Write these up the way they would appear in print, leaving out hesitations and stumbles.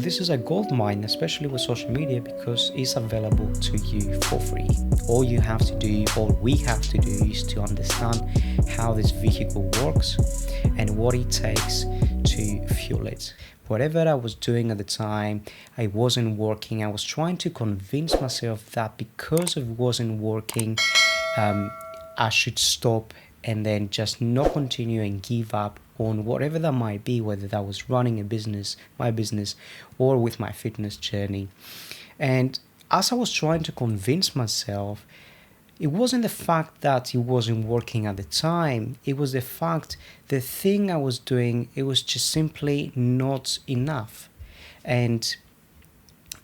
this is a gold mine, especially with social media, because it's available to you for free. All you have to do, all we have to do, is to understand how this vehicle works and what it takes to fuel it. Whatever I was doing at the time, I wasn't working. I was trying to convince myself that because it wasn't working, I should stop and then just not continue and give up on whatever that might be, whether that was running a business, my business, or with my fitness journey. And as I was trying to convince myself, it wasn't the fact that it wasn't working at the time, it was the fact the thing I was doing, it was just simply not enough. And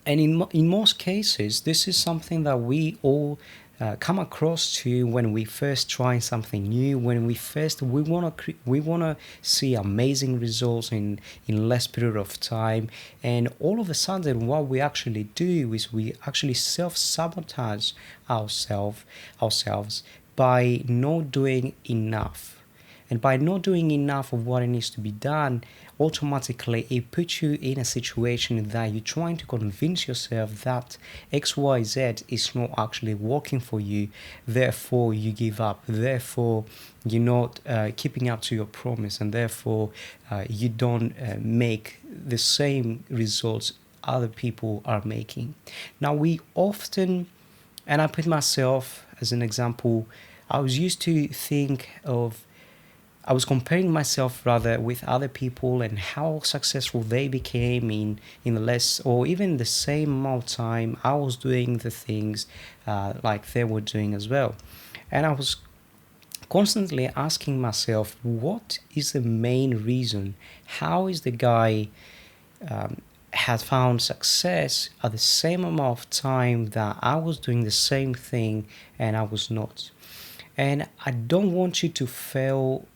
in most cases, this is something that we all come across to when we first try something new. When we wanna see amazing results in less period of time, and all of a sudden, what we actually do is we actually self-sabotage ourselves by not doing enough. And by not doing enough of what it needs to be done, automatically it puts you in a situation that you're trying to convince yourself that XYZ is not actually working for you. Therefore, you give up. Therefore, you're not keeping up to your promise. And therefore, you don't make the same results other people are making. Now, we often, and I put myself as an example, I was comparing myself rather with other people and how successful they became in the less or even the same amount of time I was doing the things like they were doing as well. And I was constantly asking myself, what is the main reason? How is the guy had found success at the same amount of time that I was doing the same thing and I was not? And I don't want you to fail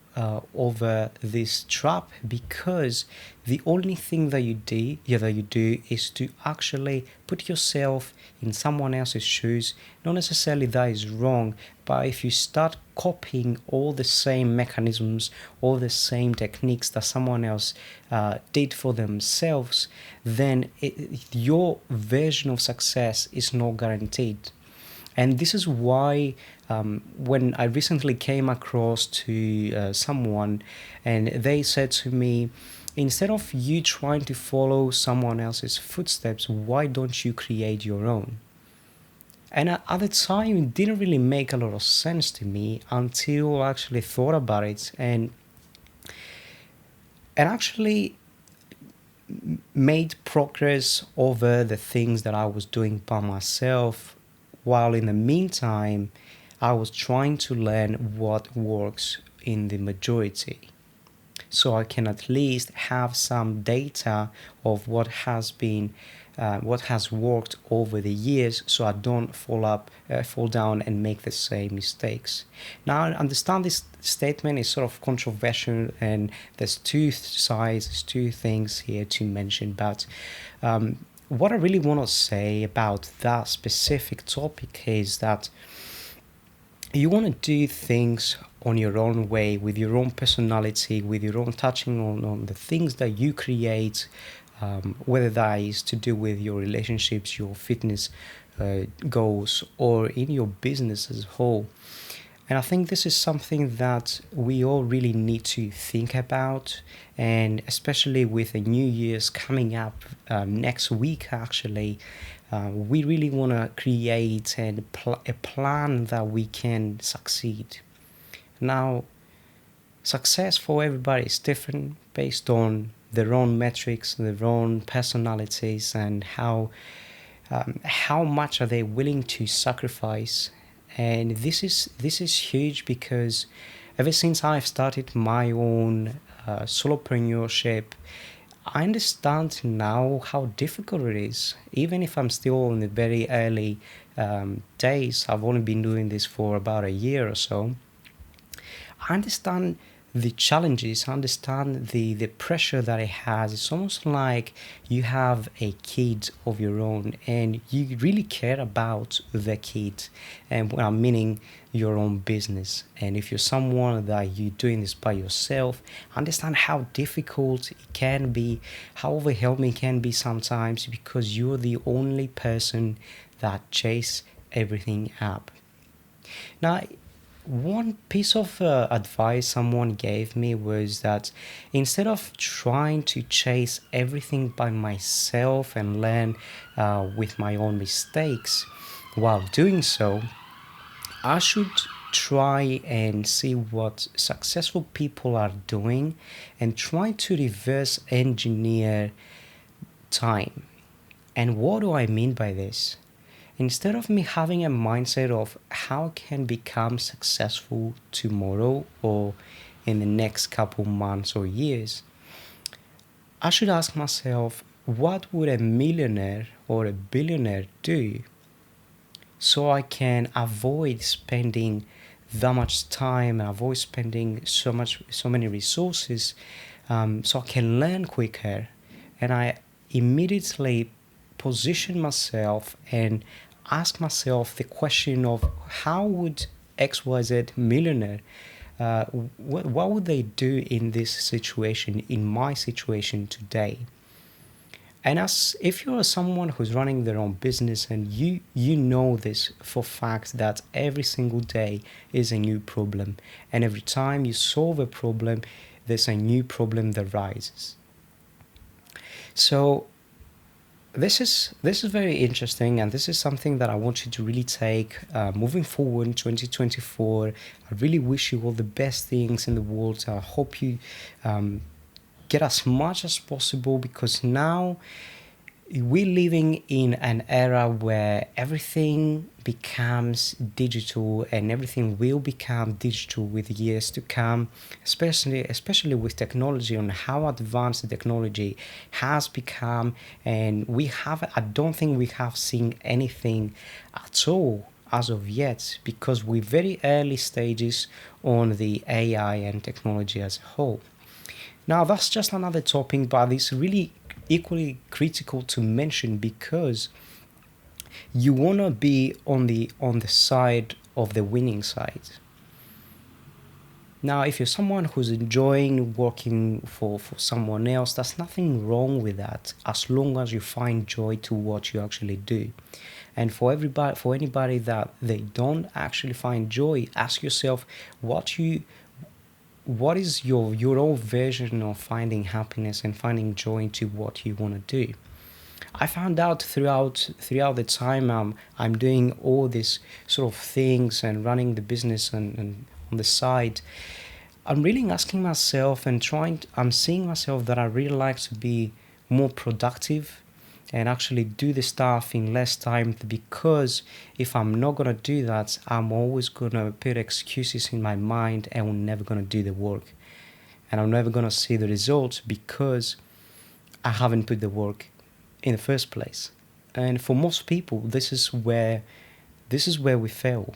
over this trap, because the only thing that you do is to actually put yourself in someone else's shoes. Not necessarily that is wrong, but if you start copying all the same mechanisms, all the same techniques that someone else did for themselves, then your version of success is not guaranteed. And this is why when I recently came across to someone and they said to me, instead of you trying to follow someone else's footsteps, why don't you create your own? And at the time, it didn't really make a lot of sense to me until I actually thought about it and actually made progress over the things that I was doing by myself, while in the meantime, I was trying to learn what works in the majority, so I can at least have some data of what has worked over the years, so I don't fall down and make the same mistakes. Now, I understand this statement is sort of controversial, and there's two sides, there's two things here to mention, but what I really want to say about that specific topic is that you want to do things on your own way, with your own personality, with your own touching on the things that you create, whether that is to do with your relationships, your fitness goals, or in your business as a whole. And I think this is something that we all really need to think about, and especially with the New Year's coming up next week, actually, we really want to create a plan that we can succeed. Now, success for everybody is different based on their own metrics, their own personalities, and how much are they willing to sacrifice. And this is huge, because ever since I've started my own solopreneurship, I understand now how difficult it is. Even if I'm still in the very early days, I've only been doing this for about a year or so. I understand the challenges, understand the pressure that it has. It's almost like you have a kid of your own and you really care about the kid. And what I'm meaning, your own business. And if you're someone that you're doing this by yourself, understand how difficult it can be, how overwhelming it can be sometimes, because you're the only person that chase everything up. Now, one piece of advice someone gave me was that instead of trying to chase everything by myself and learn with my own mistakes, while doing so, I should try and see what successful people are doing and try to reverse engineer time. And what do I mean by this? Instead of me having a mindset of how I can become successful tomorrow or in the next couple months or years, I should ask myself, what would a millionaire or a billionaire do so I can avoid spending that much time and avoid spending so many resources, so I can learn quicker. And I immediately position myself and ask myself the question of how would XYZ millionaire, what would they do in this situation, in my situation today? And as if you're someone who's running their own business and you know this for fact that every single day is a new problem, and every time you solve a problem, there's a new problem that rises. So this is very interesting, and this is something that I want you to really take moving forward in 2024. I really wish you all the best things in the world. I hope you get as much as possible, because now we're living in an era where everything becomes digital, and everything will become digital with years to come, especially with technology, on how advanced the technology has become. And I don't think we have seen anything at all as of yet, because we're very early stages on the AI and technology as a whole. Now, that's just another topic, but it's really equally critical to mention, because you want to be on the side of the winning side. Now, if you're someone who's enjoying working for someone else, there's nothing wrong with that, as long as you find joy to what you actually do. And for anybody that they don't actually find joy, ask yourself what is your own version of finding happiness and finding joy into what you want to do. I found out throughout the time I'm doing all these sort of things and running the business and on the side, I'm really asking myself and I'm seeing myself that I really like to be more productive and actually do the stuff in less time, because if I'm not going to do that, I'm always going to put excuses in my mind and I'm never going to do the work. And I'm never going to see the results because I haven't put the work in the first place. And for most people, this is where we fail.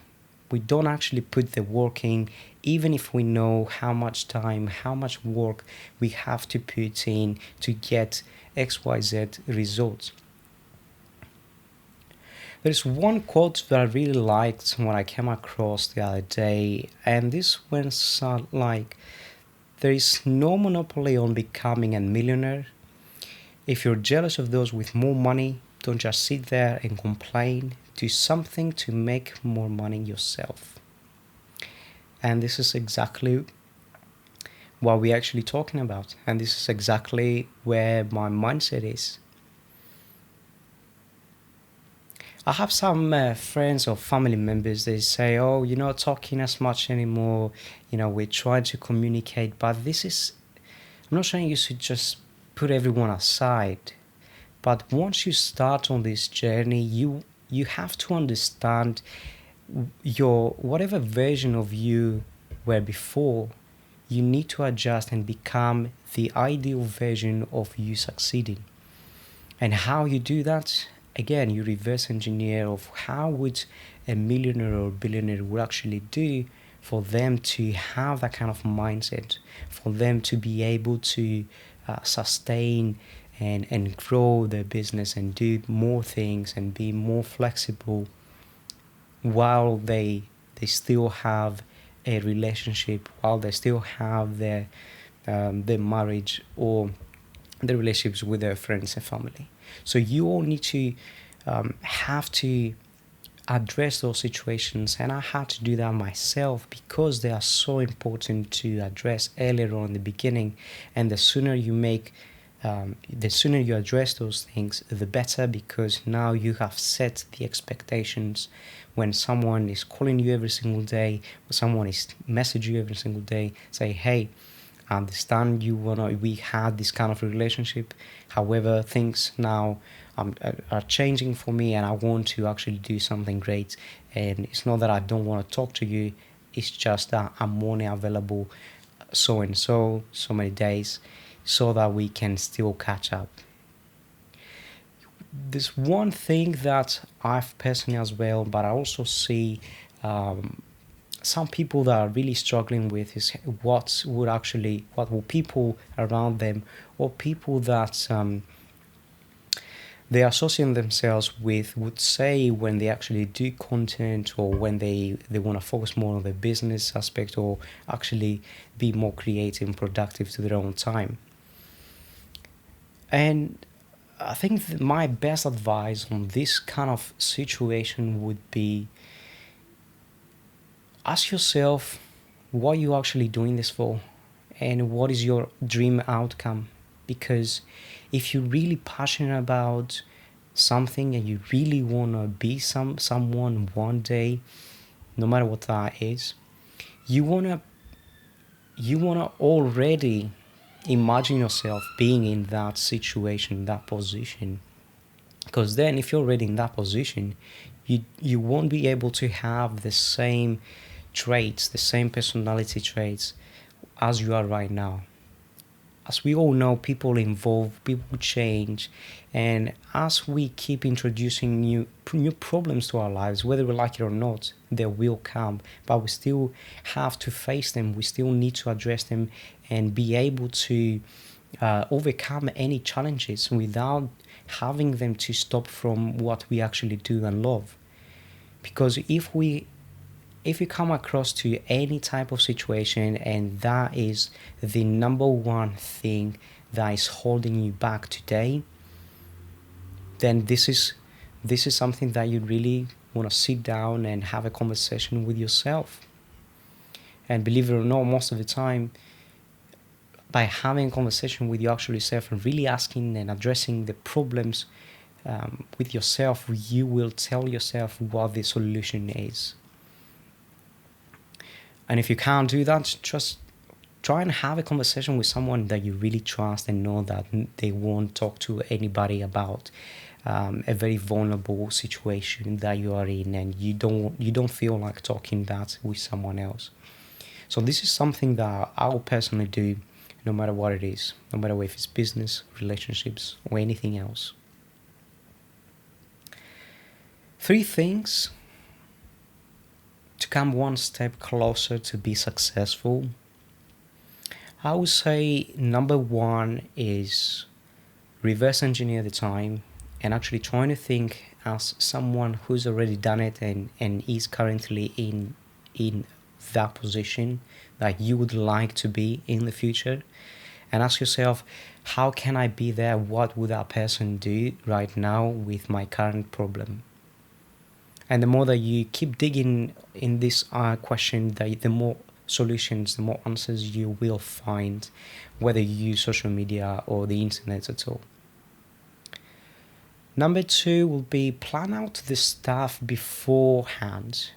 We don't actually put the work in, even if we know how much time, how much work we have to put in to get XYZ results. There's one quote that I really liked when I came across the other day, and this went like, there is no monopoly on becoming a millionaire. If you're jealous of those with more money, don't just sit there and complain. Do something to make more money yourself. And this is exactly what we're actually talking about. And this is exactly where my mindset is. I have some friends or family members, they say, oh, you're not talking as much anymore. We're trying to communicate. But I'm not saying you should just put everyone aside. But once you start on this journey, you have to understand your whatever version of you were before, you need to adjust and become the ideal version of you succeeding. And how you do that? Again, you reverse engineer of how would a millionaire or billionaire would actually do for them to have that kind of mindset, for them to be able to sustain and grow their business and do more things and be more flexible while they still have a relationship, while they still have their marriage or the relationships with their friends and family. So you all need to have to address those situations, and I had to do that myself because they are so important to address earlier on in the beginning. And the sooner you address those things, the better, because now you have set the expectations. When someone is calling you every single day, or someone is messaging you every single day, say, hey, I understand we had this kind of relationship. However, things now are changing for me, and I want to actually do something great. And it's not that I don't want to talk to you. It's just that I'm only available so and so many days, so that we can still catch up. There's one thing that I've personally as well, but I also see some people that are really struggling with is what will people around them, or people that they associate themselves with, would say when they actually do content, or when they want to focus more on the business aspect, or actually be more creative and productive to their own time. And I think that my best advice on this kind of situation would be, ask yourself what you're actually doing this for, and what is your dream outcome. Because if you're really passionate about something and you really want to be someone one day, no matter what that is, you want to already imagine yourself being in that situation, that position. Because then if you're already in that position, you won't be able to have the same traits, the same personality traits as you are right now. As we all know, people evolve, people change, and as we keep introducing new problems to our lives, whether we like it or not, they will come, but we still have to face them. We still need to address them and be able to overcome any challenges without having them to stop from what we actually do and love. Because if you come across to any type of situation and that is the number one thing that is holding you back today, then this is something that you really want to sit down and have a conversation with yourself. And believe it or not, most of the time, by having a conversation with your actual self and really asking and addressing the problems with yourself, you will tell yourself what the solution is. And if you can't do that, just try and have a conversation with someone that you really trust and know that they won't talk to anybody about a very vulnerable situation that you are in, and you don't feel like talking that with someone else. So this is something that I will personally do, no matter what it is, no matter if it's business, relationships, or anything else. 3 things to come one step closer to be successful. I would say number 1 is reverse engineer the time, and actually trying to think as someone who's already done it and is currently in that position that you would like to be in the future, and ask yourself, how can I be there? What would that person do right now with my current problem? And the more that you keep digging in this question, the more solutions, the more answers you will find, whether you use social media or the internet at all. Number 2 will be plan out the stuff beforehand.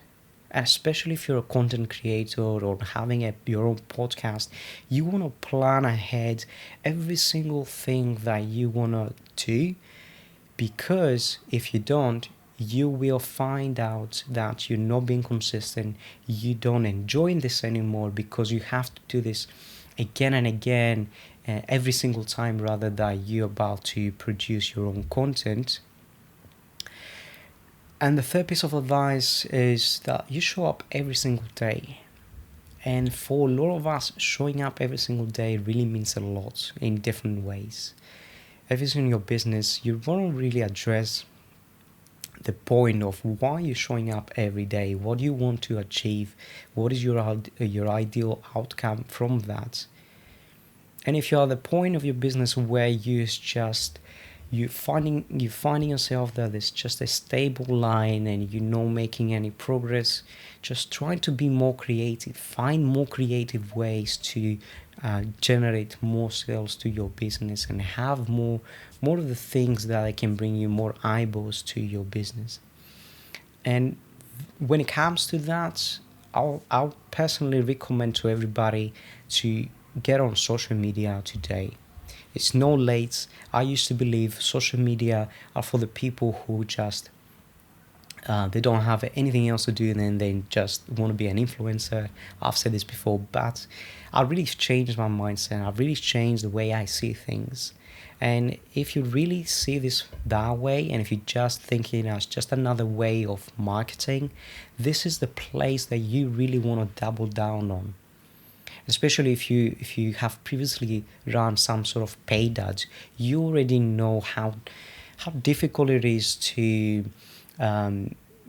Especially if you're a content creator or having your own podcast, you want to plan ahead every single thing that you want to do, because if you don't, you will find out that you're not being consistent, you don't enjoy this anymore, because you have to do this again and again every single time, rather than you're about to produce your own content. And the third piece of advice is that you show up every single day. And for a lot of us, showing up every single day really means a lot in different ways. If it's in your business, you want to really address the point of why you're showing up every day. What do you want to achieve? What is your ideal outcome from that? And if you're at the point of your business where you're finding yourself that it's just a stable line and you're not making any progress, just try to be more creative. Find more creative ways to generate more sales to your business and have more of the things that can bring you more eyeballs to your business. And when it comes to that, I'll personally recommend to everybody to get on social media today. It's no late. I used to believe social media are for the people who just they don't have anything else to do and then they just want to be an influencer. I've said this before, but I really changed my mindset. I've really changed the way I see things. And if you really see this that way, and if you just think it as just another way of marketing, this is the place that you really want to double down on. Especially if you have previously run some sort of paid ads, you already know how difficult it is to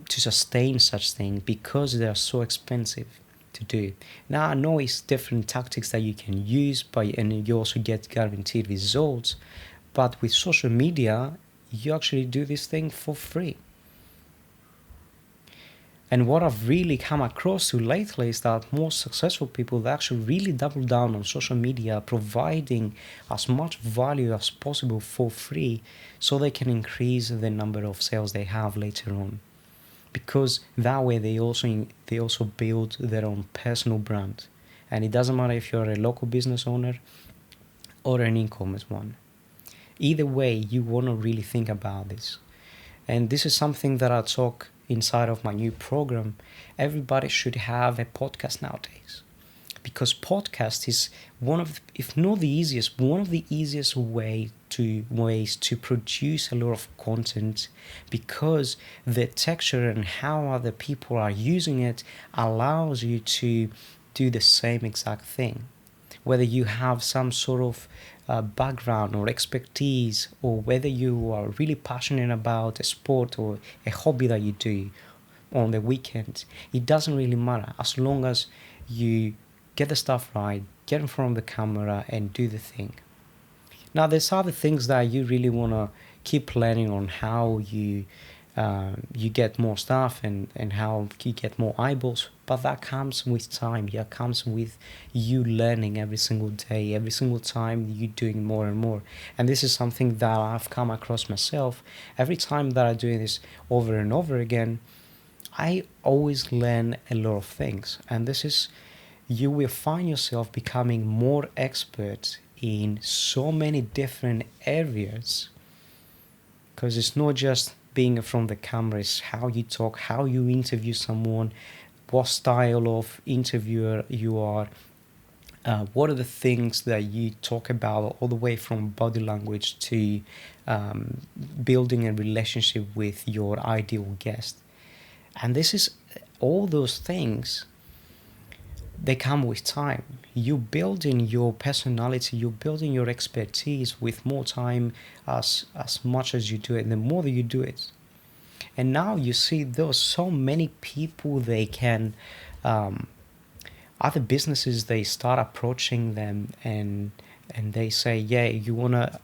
sustain such things because they are so expensive to do. Now I know it's different tactics that you can use, and you also get guaranteed results. But with social media, you actually do this thing for free. And what I've really come across to lately is that most successful people, they actually really double down on social media, providing as much value as possible for free so they can increase the number of sales they have later on. Because that way they also build their own personal brand. And it doesn't matter if you're a local business owner or an e-commerce one. Either way, you want to really think about this. And this is something that I talk inside of my new program. Everybody should have a podcast nowadays, because podcast is one of, if not the easiest, one of the easiest ways to produce a lot of content, because the texture and how other people are using it allows you to do the same exact thing. Whether you have some sort of background or expertise, or whether you are really passionate about a sport or a hobby that you do on the weekend, it doesn't really matter as long as you get the stuff right, get in front of the camera and do the thing. Now there's other things that you really want to keep learning on, how you get more stuff and how you get more eyeballs, but that comes with time. That comes with you learning every single day, every single time you doing more and more. And this is something that I've come across myself. Every time that I do this over and over again, I always learn a lot of things. And this is, you will find yourself becoming more expert in so many different areas, because it's not just being from the camera, it's how you talk, how you interview someone, what style of interviewer you are, what are the things that you talk about, all the way from body language to building a relationship with your ideal guest. And this is all those things, they come with time. You building your personality, you building your expertise with more time as much as you do it, and the more that you do it. And now you see there's so many people, they can, other businesses, they start approaching them and they say, yeah,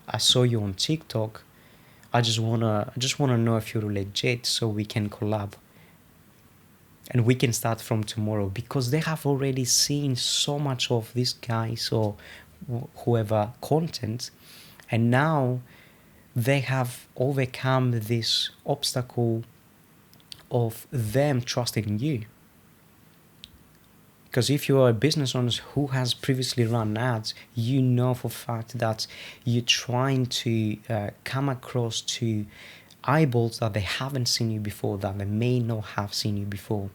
I saw you on TikTok. I just wanna know if you're legit so we can collab. And we can start from tomorrow, because they have already seen so much of this guys or whoever content, and now they have overcome this obstacle of them trusting you. Because if you are a business owner who has previously run ads, you know for a fact that you're trying to come across to eyeballs that they haven't seen you before, that they may not have seen you before.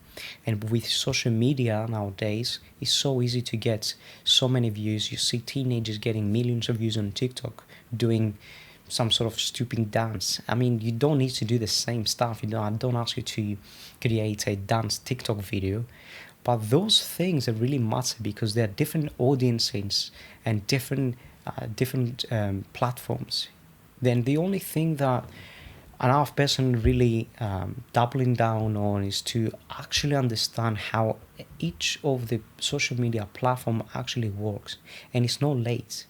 And with social media nowadays, it's so easy to get so many views. You see teenagers getting millions of views on TikTok doing some sort of stupid dance. I mean, you don't need to do the same stuff. I don't ask you to create a dance TikTok video, But those things that really matter because there are different audiences and different platforms. Then the only thing that another person really doubling down on is to actually understand how each of the social media platform actually works, and it's not late.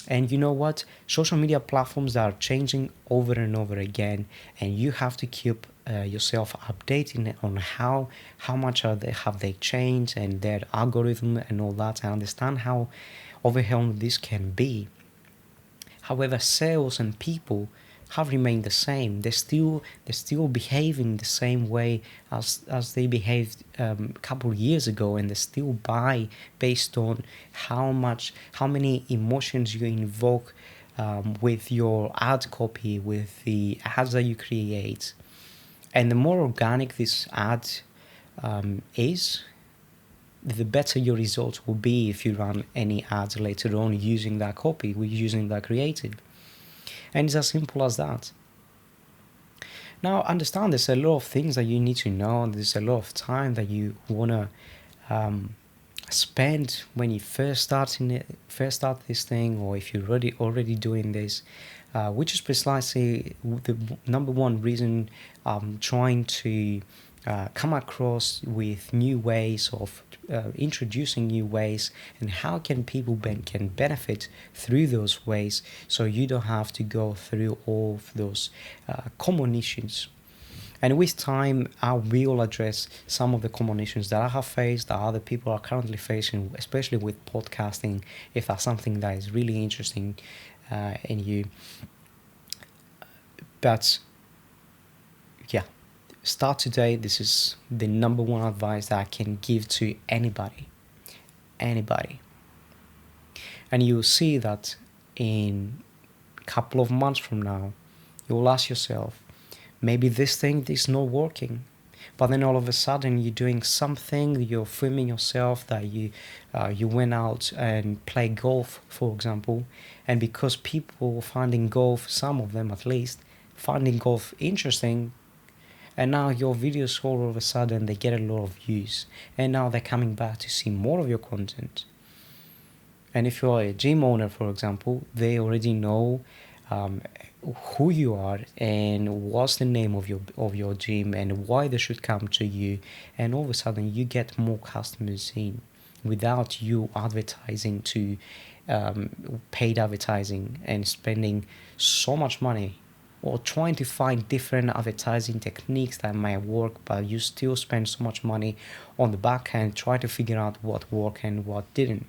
And you know what? Social media platforms are changing over and over again, and you have to keep yourself updating on how much are they have they changed and their algorithm and all that. I understand how overwhelming this can be. However, sales and people have remained the same. They're still behaving the same way as they behaved a couple of years ago, and they still buy based on how many emotions you invoke with your ad copy, with the ads that you create. And the more organic this ad is, the better your results will be if you run any ads later on using that copy, using that creative. And it's as simple as that. Now, understand there's a lot of things that you need to know. There's a lot of time that you want to spend when you first start this thing, or if you're already doing this, which is precisely the number one reason I'm trying to come across with new ways of introducing new ways, and how can people can benefit through those ways, so you don't have to go through all of those common issues. And with time, I will address some of the common issues that I have faced, that other people are currently facing, especially with podcasting, if that's something that is really interesting in you. But yeah, start today. This is the number one advice that I can give to anybody. And you'll see that in a couple of months from now, you'll ask yourself, maybe this thing is not working. But then all of a sudden you're doing something, you're filming yourself, that you went out and played golf, for example, and because people finding golf, some of them at least, finding golf interesting, and now your videos all of a sudden they get a lot of views, and now they're coming back to see more of your content. And if you're a gym owner, for example, they already know who you are and what's the name of your gym and why they should come to you, and all of a sudden you get more customers in without you advertising to paid advertising and spending so much money, or trying to find different advertising techniques that might work, but you still spend so much money on the back end trying to figure out what worked and what didn't.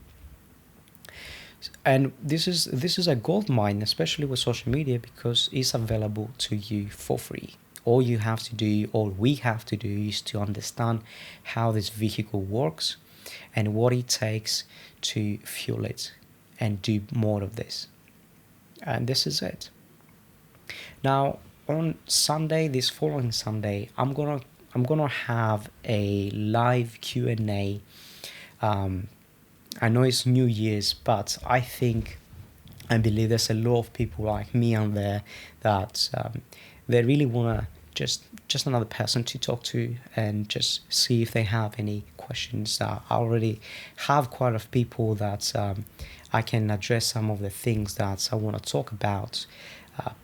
And this is a gold mine, especially with social media, because it's available to you for free. All you have to do, all we have to do, is to understand how this vehicle works and what it takes to fuel it and do more of this. And this is it. Now, on Sunday, this following Sunday, I'm gonna have a live Q&A. I know it's New Year's, but I believe there's a lot of people like me on there that they really wanna just another person to talk to and just see if they have any questions. I already have quite a few people that I can address some of the things that I want to talk about.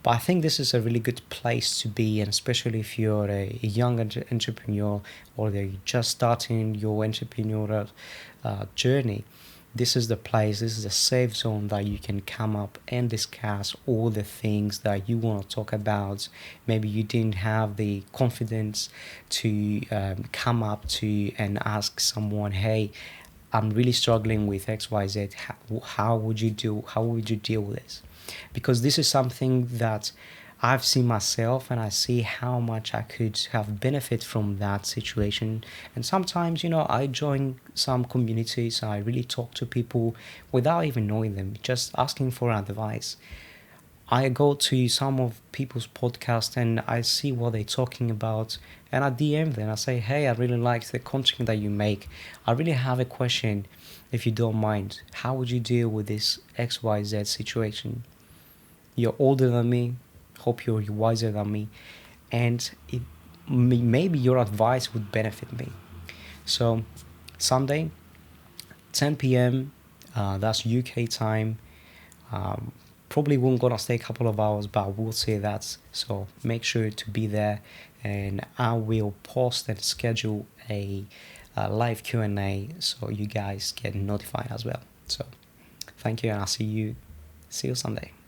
But I think this is a really good place to be, and especially if you're a young entrepreneur, or you're just starting your entrepreneurial journey. This is the place, this is a safe zone that you can come up and discuss all the things that you want to talk about. Maybe you didn't have the confidence to come up to and ask someone, hey, I'm really struggling with XYZ. How would you deal with this? Because this is something that I've seen myself, and I see how much I could have benefit from that situation. And sometimes, I join some communities, I really talk to people without even knowing them, just asking for advice. I go to some of people's podcasts and I see what they're talking about, and I DM them. I say, hey, I really like the content that you make. I really have a question, if you don't mind. How would you deal with this XYZ situation? You're older than me. Hope you're wiser than me, and maybe your advice would benefit me. So Sunday, 10 p.m. That's UK time. Probably won't gonna stay a couple of hours, but I will say that. So make sure to be there, and I will post and schedule a live Q&A so you guys get notified as well. So thank you, and I'll see you Sunday.